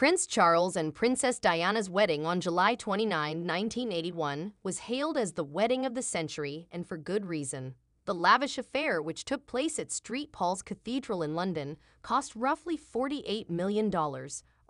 Prince Charles and Princess Diana's wedding on July 29, 1981, was hailed as the wedding of the century, and for good reason. The lavish affair, which took place at St. Paul's Cathedral in London, cost roughly $48 million,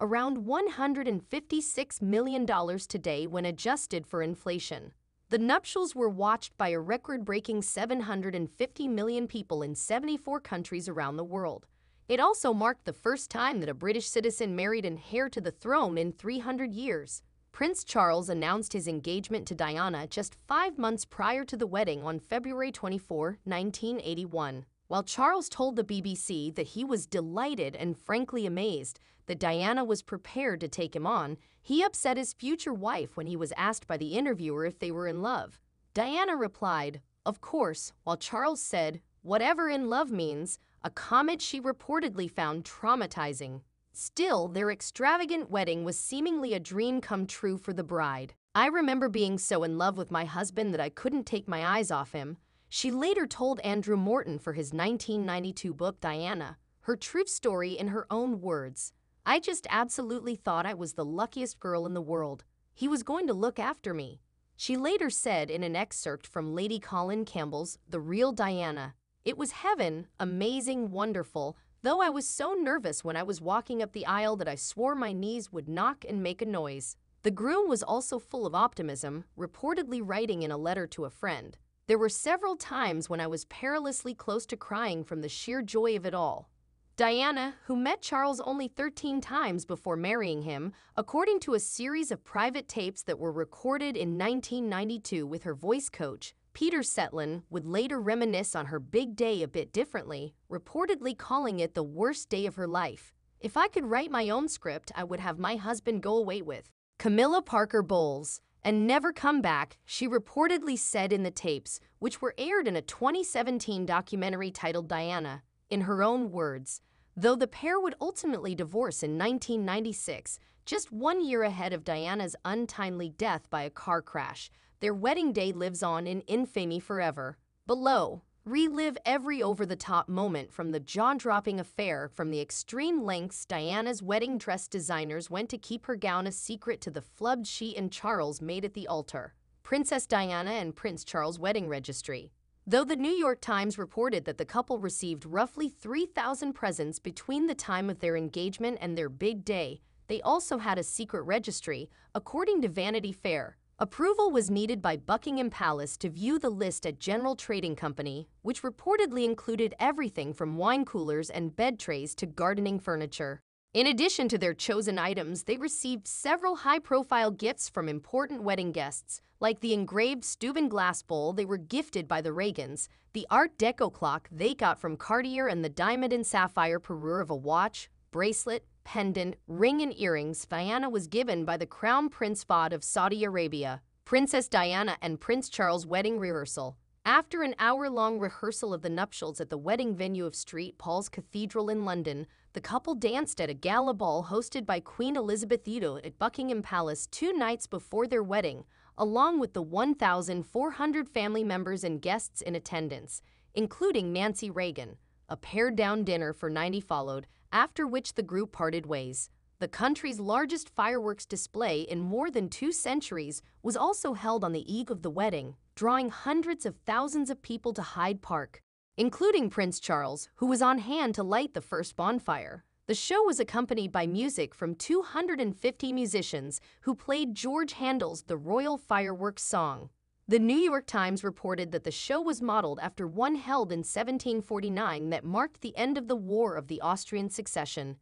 around $156 million today when adjusted for inflation. The nuptials were watched by a record-breaking 750 million people in 74 countries around the world. It also marked the first time that a British citizen married an heir to the throne in 300 years. Prince Charles announced his engagement to Diana just 5 months prior to the wedding on February 24, 1981. While Charles told the BBC that he was delighted and frankly amazed that Diana was prepared to take him on, he upset his future wife when he was asked by the interviewer if they were in love. Diana replied, "Of course," while Charles said, "Whatever in love means," a comment she reportedly found traumatizing. Still, their extravagant wedding was seemingly a dream come true for the bride. "I remember being so in love with my husband that I couldn't take my eyes off him," she later told Andrew Morton for his 1992 book Diana, her true story in her own words. "I just absolutely thought I was the luckiest girl in the world. He was going to look after me," she later said in an excerpt from Lady Colin Campbell's The Real Diana. "It was heaven, amazing, wonderful, though I was so nervous when I was walking up the aisle that I swore my knees would knock and make a noise." The groom was also full of optimism, reportedly writing in a letter to a friend, "There were several times when I was perilously close to crying from the sheer joy of it all." Diana, who met Charles only 13 times before marrying him, according to a series of private tapes that were recorded in 1992 with her voice coach, Peter Setlin, would later reminisce on her big day a bit differently, reportedly calling it the worst day of her life. "If I could write my own script, I would have my husband go away with Camilla Parker Bowles and never come back," she reportedly said in the tapes, which were aired in a 2017 documentary titled Diana. In her own words, though the pair would ultimately divorce in 1996, just 1 year ahead of Diana's untimely death by a car crash, their wedding day lives on in infamy forever. Below, relive every over-the-top moment from the jaw-dropping affair, from the extreme lengths Diana's wedding dress designers went to keep her gown a secret to the flub she and Charles made at the altar. Princess Diana and Prince Charles' wedding registry. Though the New York Times reported that the couple received roughly 3,000 presents between the time of their engagement and their big day, they also had a secret registry, according to Vanity Fair. Approval was needed by Buckingham Palace to view the list at General Trading Company, which reportedly included everything from wine coolers and bed trays to gardening furniture. In addition to their chosen items, they received several high-profile gifts from important wedding guests, like the engraved Steuben glass bowl they were gifted by the Reagans, the Art Deco clock they got from Cartier, and the diamond and sapphire parure of a watch, bracelet, pendant, ring, and earrings Diana was given by the Crown Prince Fahd of Saudi Arabia. Princess Diana and Prince Charles' wedding rehearsal. After an hour-long rehearsal of the nuptials at the wedding venue of St. Paul's Cathedral in London, the couple danced at a gala ball hosted by Queen Elizabeth II at Buckingham Palace 2 nights before their wedding, along with the 1,400 family members and guests in attendance, including Nancy Reagan. A pared-down dinner for 90 followed, after which the group parted ways. The country's largest fireworks display in more than 2 centuries was also held on the eve of the wedding, drawing hundreds of thousands of people to Hyde Park, including Prince Charles, who was on hand to light the first bonfire. The show was accompanied by music from 250 musicians who played George Handel's The Royal Fireworks Song. The New York Times reported that the show was modeled after one held in 1749 that marked the end of the War of the Austrian Succession.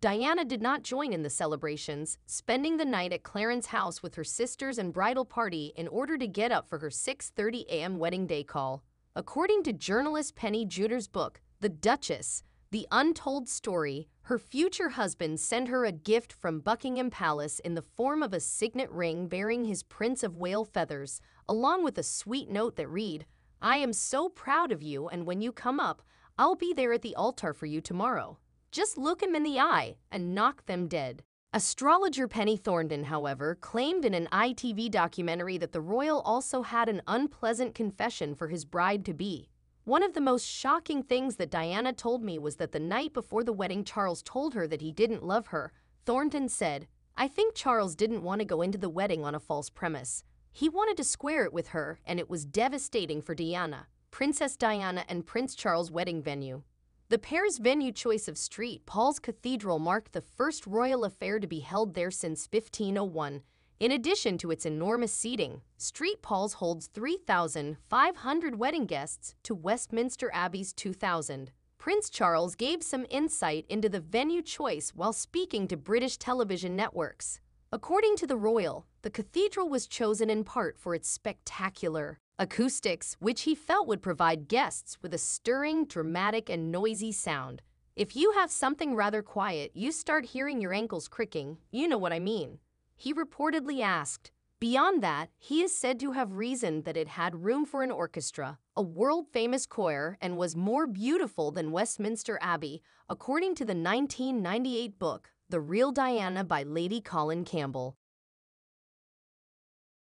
Diana did not join in the celebrations, spending the night at Clarence's house with her sisters and bridal party in order to get up for her 6:30 a.m. wedding day call. According to journalist Penny Juder's book, The Duchess, The Untold Story, her future husband sent her a gift from Buckingham Palace in the form of a signet ring bearing his Prince of Wales feathers, along with a sweet note that read, "I am so proud of you, and when you come up, I'll be there at the altar for you tomorrow. Just look him in the eye and knock them dead." Astrologer Penny Thornton, however, claimed in an ITV documentary that the royal also had an unpleasant confession for his bride-to-be. "One of the most shocking things that Diana told me was that the night before the wedding Charles told her that he didn't love her, Thornton said, "I think Charles didn't want to go into the wedding on a false premise. He wanted to square it with her, and it was devastating for Diana, Princess Diana and Prince Charles' wedding venue." The pair's venue choice of St. Paul's Cathedral marked the first royal affair to be held there since 1501. In addition to its enormous seating, St. Paul's holds 3,500 wedding guests to Westminster Abbey's 2,000. Prince Charles gave some insight into the venue choice while speaking to British television networks. According to the royal, the cathedral was chosen in part for its spectacular acoustics, which he felt would provide guests with a stirring, dramatic, and noisy sound. "If you have something rather quiet, you start hearing your ankles cricking, you know what I mean," he reportedly asked. Beyond that, he is said to have reasoned that it had room for an orchestra, a world-famous choir, and was more beautiful than Westminster Abbey, according to the 1998 book, The Real Diana by Lady Colin Campbell.